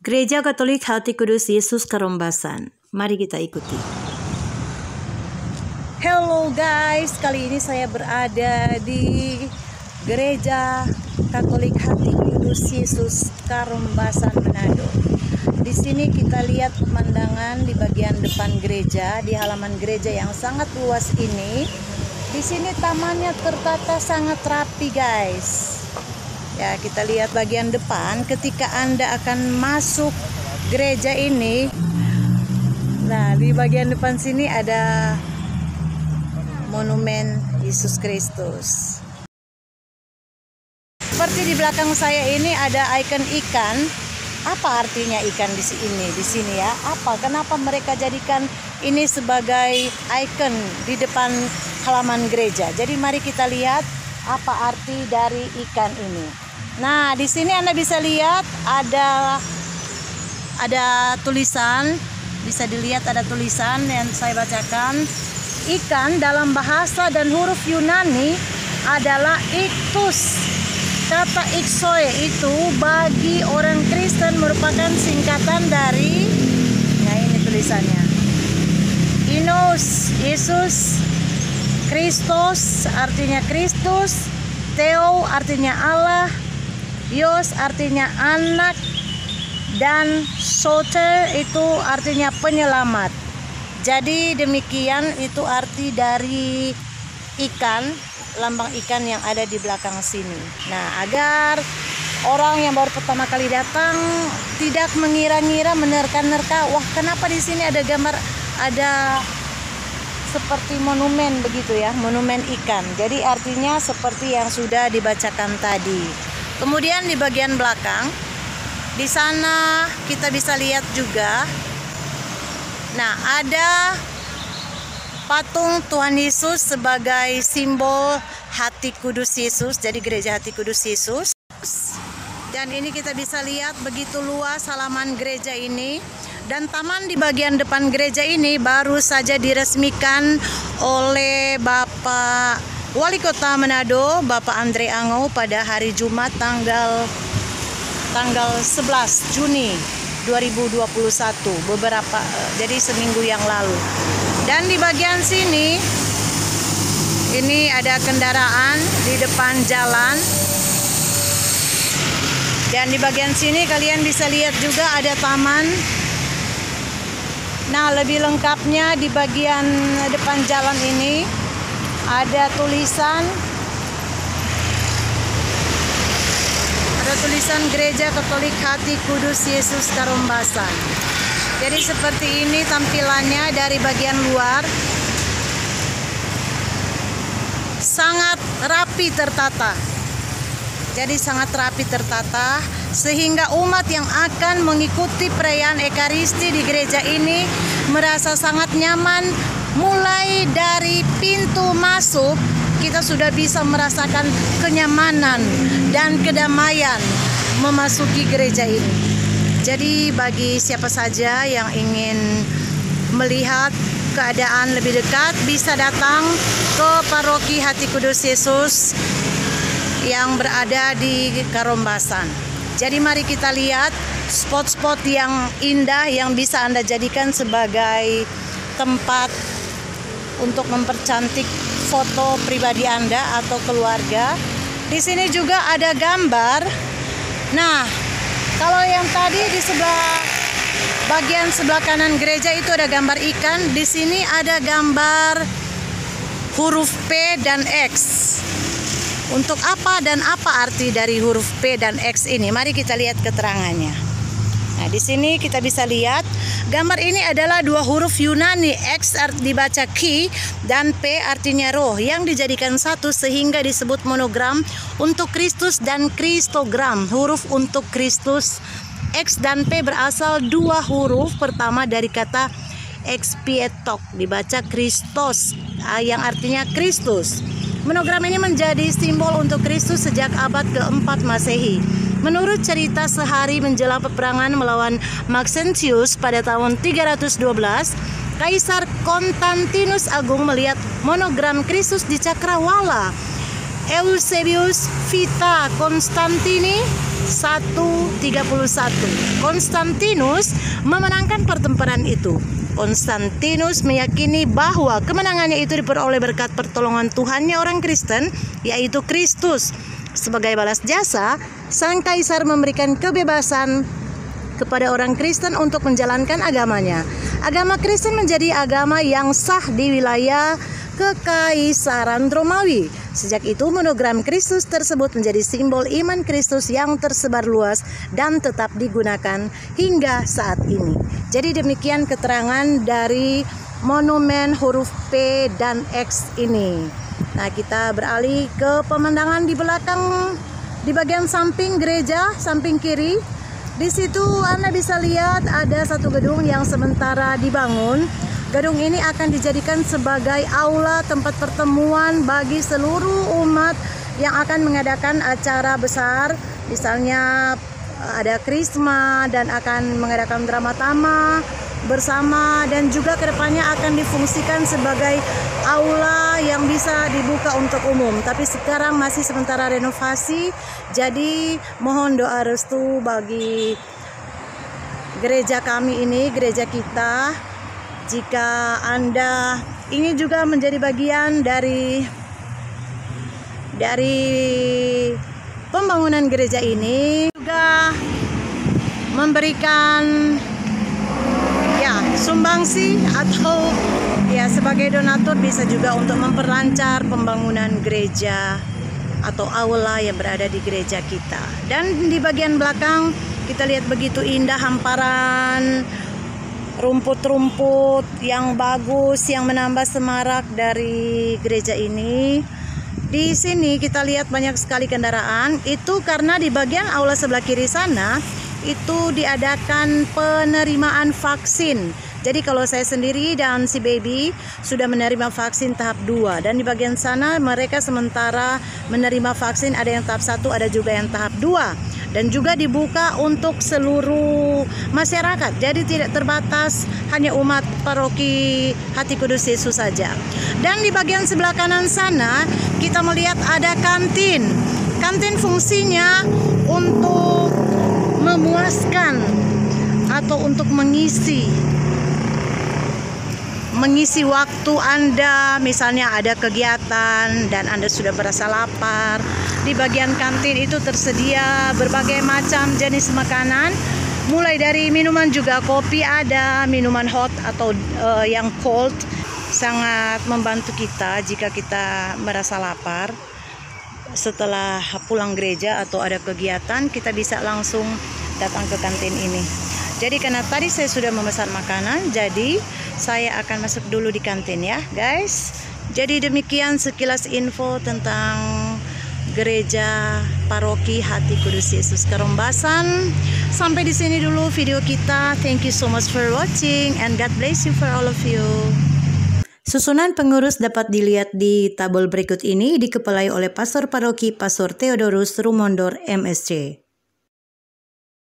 Gereja Katolik Hati Kudus Yesus Karombasan. Mari kita ikuti. Hello guys, kali ini saya berada di Gereja Katolik Hati Kudus Yesus Karombasan Manado. Di sini kita lihat pemandangan di bagian depan gereja, di halaman gereja yang sangat luas ini. Di sini tamannya tertata sangat rapi guys. Ya, kita lihat bagian depan ketika Anda akan masuk gereja ini. Nah, di bagian depan sini ada monumen Yesus Kristus. Seperti di belakang saya ini ada ikon ikan. Apa artinya ikan di sini? Di sini ya. Apa? Kenapa mereka jadikan ini sebagai ikon di depan halaman gereja? Jadi mari kita lihat apa arti dari ikan ini. Nah, di sini Anda bisa lihat ada tulisan, bisa dilihat ada tulisan yang saya bacakan. Ikan dalam bahasa dan huruf Yunani adalah iktus. Kata iksoi itu bagi orang Kristen merupakan singkatan dari, nah ini tulisannya, Inos, Yesus, Kristus artinya Kristus, Theo artinya Allah, Yos artinya anak, dan Soter itu artinya penyelamat. Jadi demikian itu arti dari ikan, lambang ikan yang ada di belakang sini. Nah, agar orang yang baru pertama kali datang tidak mengira-ngira, menerka-nerka, wah kenapa di sini ada gambar, ada seperti monumen begitu ya, monumen ikan. Jadi artinya seperti yang sudah dibacakan tadi. Kemudian di bagian belakang, di sana kita bisa lihat juga. Nah, ada patung Tuhan Yesus sebagai simbol hati kudus Yesus. Jadi gereja hati kudus Yesus. Dan ini kita bisa lihat begitu luas halaman gereja ini. Dan taman di bagian depan gereja ini baru saja diresmikan oleh Bapak Wali Kota Manado, Bapak Andre Angau pada hari Jumat tanggal 11 Juni 2021, jadi seminggu yang lalu. Dan di bagian sini ini ada kendaraan di depan jalan. Dan di bagian sini kalian bisa lihat juga ada taman. Nah, lebih lengkapnya di bagian depan jalan ini ada tulisan Gereja Katolik Hati Kudus Yesus Karombasan. Jadi seperti ini tampilannya dari bagian luar. Sangat rapi tertata. Jadi sangat rapi tertata sehingga umat yang akan mengikuti perayaan Ekaristi di gereja ini merasa sangat nyaman. Mulai dari pintu masuk kita sudah bisa merasakan kenyamanan dan kedamaian memasuki gereja ini. Jadi bagi siapa saja yang ingin melihat keadaan lebih dekat bisa datang ke Paroki Hati Kudus Yesus yang berada di Karombasan. Jadi mari kita lihat spot-spot yang indah yang bisa Anda jadikan sebagai tempat untuk mempercantik foto pribadi Anda atau keluarga. Di sini juga ada gambar. Nah, kalau yang tadi di bagian sebelah kanan gereja itu ada gambar ikan, di sini ada gambar huruf P dan X. Untuk apa dan apa arti dari huruf P dan X ini? Mari kita lihat keterangannya. Nah, di sini kita bisa lihat gambar ini adalah dua huruf Yunani, X dibaca ki dan P artinya roh, yang dijadikan satu sehingga disebut monogram untuk Kristus dan Kristogram, huruf untuk Kristus. X dan P berasal dua huruf pertama dari kata expietok, dibaca Kristos, yang artinya Kristus. Monogram ini menjadi simbol untuk Kristus sejak abad ke-4 Masehi. Menurut cerita sehari menjelang peperangan melawan Maxentius pada tahun 312, Kaisar Konstantinus Agung melihat monogram Kristus di cakrawala. Eusebius Vita Constantini 131. Konstantinus memenangkan pertempuran itu. Konstantinus meyakini bahwa kemenangannya itu diperoleh berkat pertolongan Tuhannya orang Kristen, yaitu Kristus. Sebagai balas jasa, sang kaisar memberikan kebebasan kepada orang Kristen untuk menjalankan agamanya. Agama Kristen menjadi agama yang sah di wilayah Kekaisaran Romawi. Sejak itu monogram Kristus tersebut menjadi simbol iman Kristus yang tersebar luas dan tetap digunakan hingga saat ini. Jadi demikian keterangan dari monumen huruf P dan X ini. Nah, kita beralih ke pemandangan di belakang, di bagian samping gereja, samping kiri. Di situ Anda bisa lihat ada satu gedung yang sementara dibangun. Gedung ini akan dijadikan sebagai aula tempat pertemuan bagi seluruh umat yang akan mengadakan acara besar. Misalnya ada krisma dan akan mengadakan drama tama bersama, dan juga kedepannya akan difungsikan sebagai aula yang bisa dibuka untuk umum. Tapi sekarang masih sementara renovasi, jadi mohon doa restu bagi gereja kami ini, gereja kita. Jika Anda ingin juga menjadi bagian dari pembangunan gereja ini, juga memberikan sumbangsi atau sebagai donatur, bisa juga untuk memperlancar pembangunan gereja atau aula yang berada di gereja kita. Dan di bagian belakang kita lihat begitu indah hamparan rumput-rumput yang bagus yang menambah semarak dari gereja ini. Di sini kita lihat banyak sekali kendaraan. Itu karena di bagian aula sebelah kiri sana itu diadakan penerimaan vaksin. Jadi kalau saya sendiri dan si baby sudah menerima vaksin tahap 2, dan di bagian sana mereka sementara menerima vaksin, ada yang tahap 1, ada juga yang tahap 2. Dan juga dibuka untuk seluruh masyarakat. Jadi tidak terbatas hanya umat paroki Hati Kudus Yesus saja. Dan di bagian sebelah kanan sana kita melihat ada kantin. Kantin fungsinya untuk memuaskan atau untuk mengisi waktu Anda. Misalnya ada kegiatan dan Anda sudah merasa lapar, di bagian kantin itu tersedia berbagai macam jenis makanan, mulai dari minuman, juga kopi ada, minuman hot atau yang cold. Sangat membantu kita jika kita merasa lapar. Setelah pulang gereja atau ada kegiatan, kita bisa langsung datang ke kantin ini. Jadi karena tadi saya sudah memesan makanan, jadi saya akan masuk dulu di kantin ya guys. Jadi demikian sekilas info tentang gereja paroki Hati Kudus Yesus Karombasan. Sampai di sini dulu video kita. Thank you so much for watching and God bless you for all of you. Susunan pengurus dapat dilihat di tabel berikut ini, dikepalai oleh Pastor Paroki Pastor Theodorus Rumondor MSC.